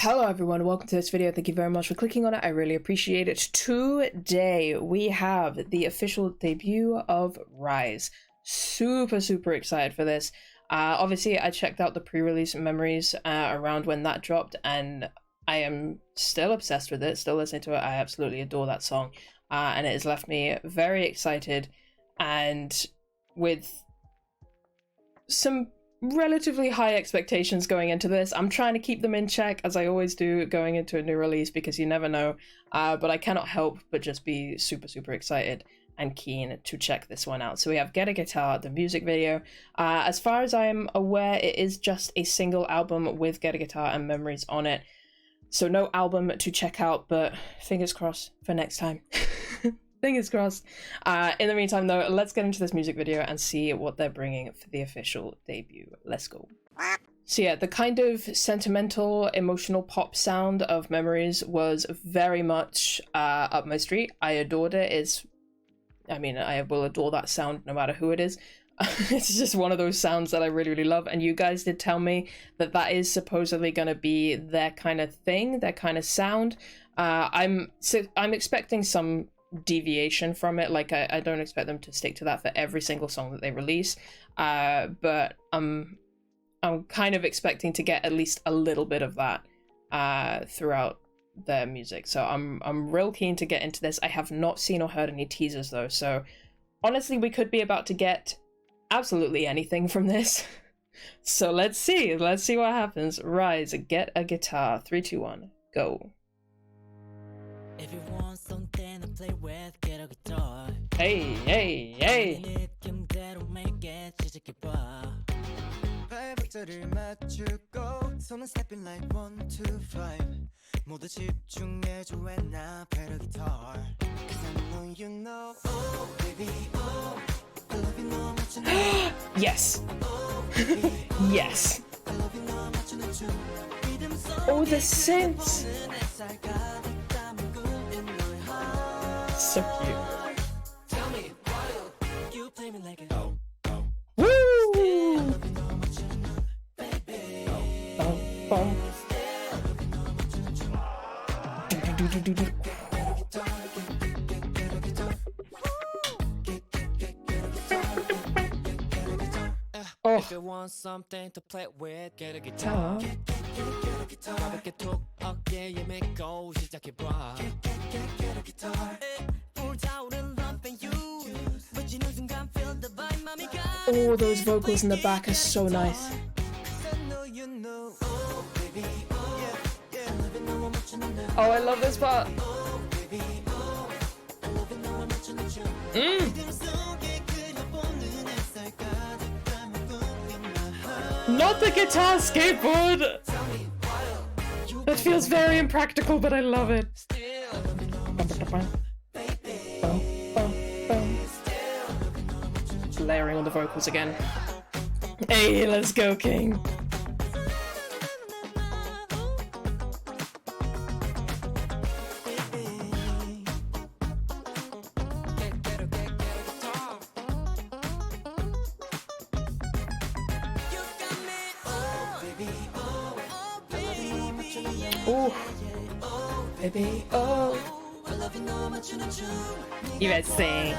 Hello everyone, welcome to this video. Thank you very much for clicking on it. I really appreciate it. Today we have the official debut of RIIZE. Super excited for this. Obviously I checked out the pre-release memories around when that dropped, and I am still obsessed with it, still listening to it. I absolutely adore that song, and it has left me very excited and with some relatively high expectations going into this. I'm trying to keep them in check, as I always do going into a new release, because you never know, but I cannot help but just be super excited and keen to check this one out. So we have Get a Guitar, the music video. As far as I am aware, it is just a single album with Get a Guitar and Memories on it, so no album to check out, but fingers crossed for next time. Fingers crossed. In the meantime though, let's get into this music video and see what they're bringing for the official debut. Let's go. So yeah, the kind of sentimental, emotional pop sound of Memories was very much up my street. I adored it. I mean, I will adore that sound no matter who it is. It's just one of those sounds that I really love, and you guys did tell me that that is supposedly going to be their kind of thing, their kind of sound. I'm expecting some deviation from it. Like I don't expect them to stick to that for every single song that they release, but I'm kind of expecting to get at least a little bit of that throughout their music. So I'm real keen to get into this. I have not seen or heard any teasers though, so honestly we could be about to get absolutely anything from this. So let's see what happens. RIIZE, Get a Guitar. 3, 2, 1, go. If you want something to play with, get a guitar. Hey. 발박자를 맞추고 손은 stepping like 1, 2, 5 모두 집중해줘 when I play the guitar. 'Cause I know you know. Oh baby, oh I love you no much enough. Yes. Yes. Oh, the synths. So cute. Tell me why you play me like a Woo! Oh. If you want something to play with, get a guitar. Get a guitar. 가볍게 툭 어깨에 메고 시작해봐. Get a guitar. 불타오른 love and you. 멋지는 순간 feel the vibe, 맘이 가. Oh, those vocals in the back are so nice. Oh, I love this part. Not the guitar skateboard! That feels very impractical, but I love it. Layering on the vocals again. Hey, let's go, King. Oh, baby, oh. You better sing.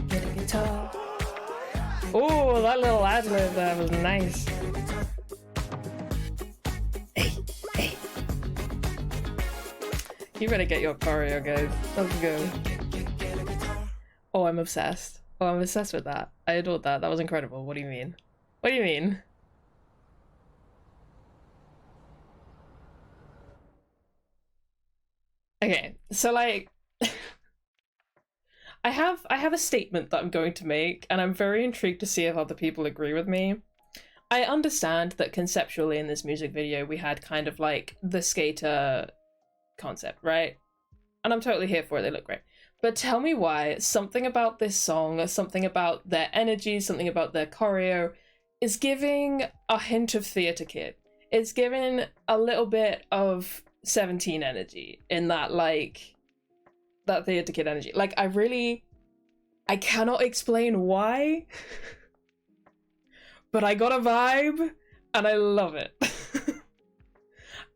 Get a guitar. Oh, that little ad-lib there was nice. Hey. You better get your choreo, guys. Let's go. Oh, I'm obsessed. Oh, I'm obsessed with that. I adored that. That was incredible. What do you mean? What do you mean? Okay, so like I have a statement that I'm going to make, and I'm very intrigued to see if other people agree with me. I understand that conceptually in this music video we had kind of like the skater concept, right? And I'm totally here for it, they look great. But tell me why something about this song, or something about their energy, something about their choreo is giving a hint of Theatre Kid. It's giving a little bit of 17 energy in that, like, that Theatre Kid energy. Like, I cannot explain why, but I got a vibe and I love it.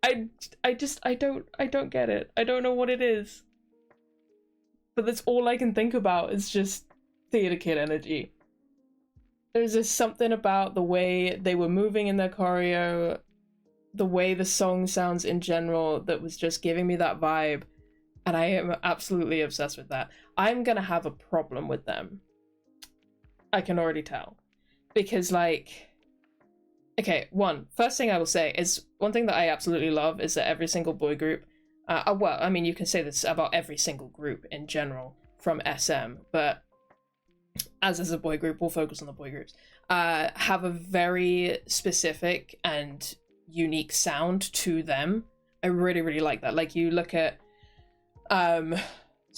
I don't get it. I don't know what it is. But that's all I can think about is just Theatre Kid energy. There's just something about the way they were moving in their choreo, the way the song sounds in general, that was just giving me that vibe, and I am absolutely obsessed with that. I'm gonna have a problem with them. I can already tell. Because, like... Okay, first thing I will say is, one thing that I absolutely love is that every single boy group, well, I mean, you can say this about every single group in general from SM, but as is a boy group, we'll focus on the boy groups, have a very specific and unique sound to them. I really, really like that. Like, you look at, so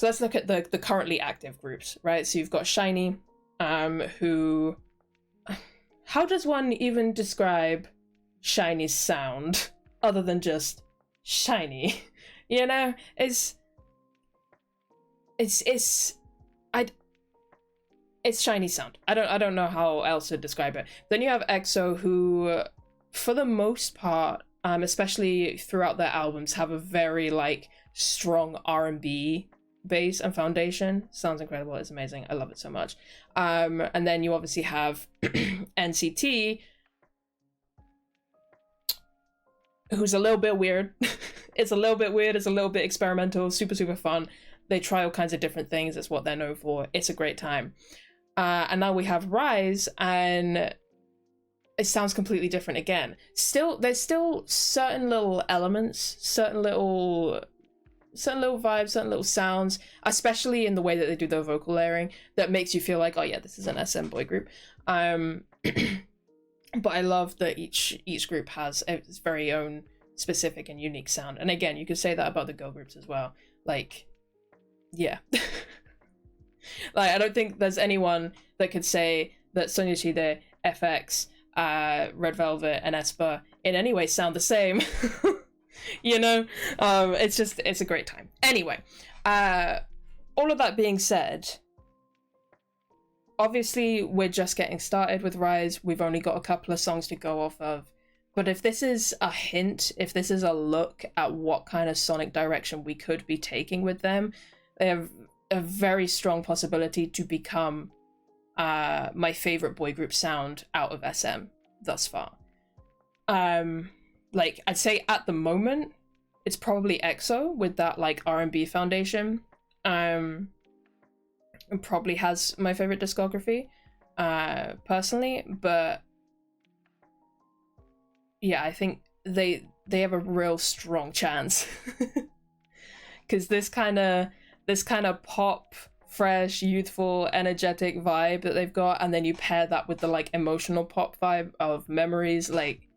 let's look at the currently active groups, right? So you've got SHINee, who... How does one even describe SHINee's sound other than just shiny? You know, it's SHINee sound. I don't know how else to describe it. Then you have EXO, who, for the most part, especially throughout their albums, have a very, like, strong R&B base and foundation. Sounds incredible. It's amazing. I love it so much. And then you obviously have NCT, who's a little bit weird. It's a little bit weird. It's a little bit experimental. Super, super fun. They try all kinds of different things. It's what they're known for. It's a great time. And now we have RIIZE, and it sounds completely different again. There's still certain little elements, certain little vibes, certain little sounds, especially in the way that they do their vocal layering, that makes you feel like, oh yeah, this is an SM boy group. But I love that each group has its very own specific and unique sound. And again, you could say that about the girl groups as well. Like, yeah. Like, I don't think there's anyone that could say that Sonyashide, FX, Red Velvet, and aespa in any way sound the same. You know, it's a great time. Anyway, all of that being said, obviously we're just getting started with RIIZE. We've only got a couple of songs to go off of, but if this is a hint, if this is a look at what kind of sonic direction we could be taking with them, they have a very strong possibility to become my favorite boy group sound out of SM thus far. Like, I'd say at the moment, it's probably EXO with that, like, R&B foundation. And probably has my favorite discography, personally. But yeah, I think they have a real strong chance. Because this kind of pop, fresh, youthful, energetic vibe that they've got, and then you pair that with the, like, emotional pop vibe of Memories, like,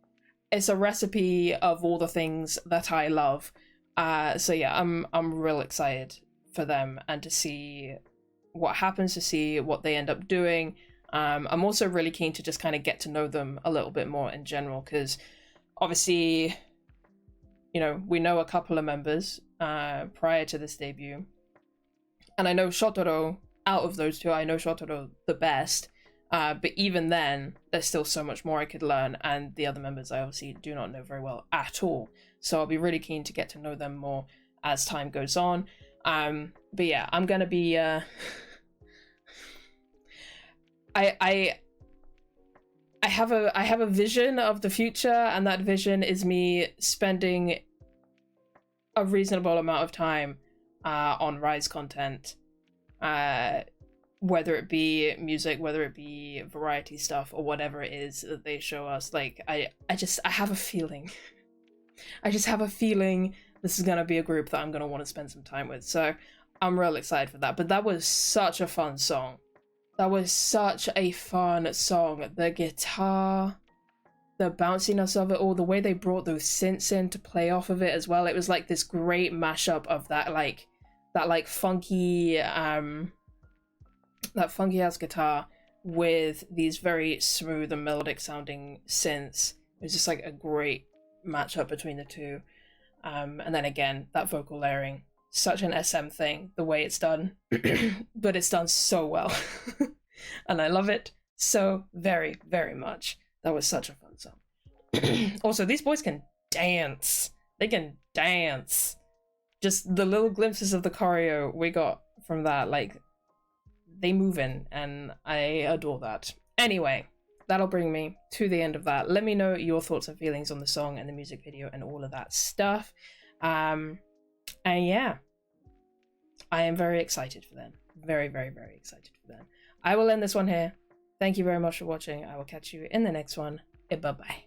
it's a recipe of all the things that I love. So yeah, I'm real excited for them and to see what happens, to see what they end up doing. I'm also really keen to just kind of get to know them a little bit more in general, because obviously, you know, we know a couple of members prior to this debut. And I know Shotaro, out of those two, I know Shotaro the best. But even then, there's still so much more I could learn, and the other members I obviously do not know very well at all. So I'll be really keen to get to know them more as time goes on. But yeah, I'm gonna be I have a vision of the future, and that vision is me spending a reasonable amount of time on RIIZE content. Whether it be music, whether it be variety stuff, or whatever it is that they show us. Like, I have a feeling. I just have a feeling this is gonna be a group that I'm gonna want to spend some time with. So I'm real excited for that. But that was such a fun song. That was such a fun song. The guitar, the bounciness of it all, the way they brought those synths in to play off of it as well. It was like this great mashup of that funky, that funky ass guitar with these very smooth and melodic sounding synths. It was just like a great matchup between the two. And then again, that vocal layering, such an SM thing, the way it's done, but it's done so well. And I love it so very, very much. That was such a fun song. Also, these boys can dance. They can dance. Just the little glimpses of the choreo we got from that, like, they move in, and I adore that. Anyway, that'll bring me to the end of that. Let me know your thoughts and feelings on the song and the music video and all of that stuff. And yeah, I am very excited for them. Very, very, very excited for them. I will end this one here. Thank you very much for watching. I will catch you in the next one. Bye-bye.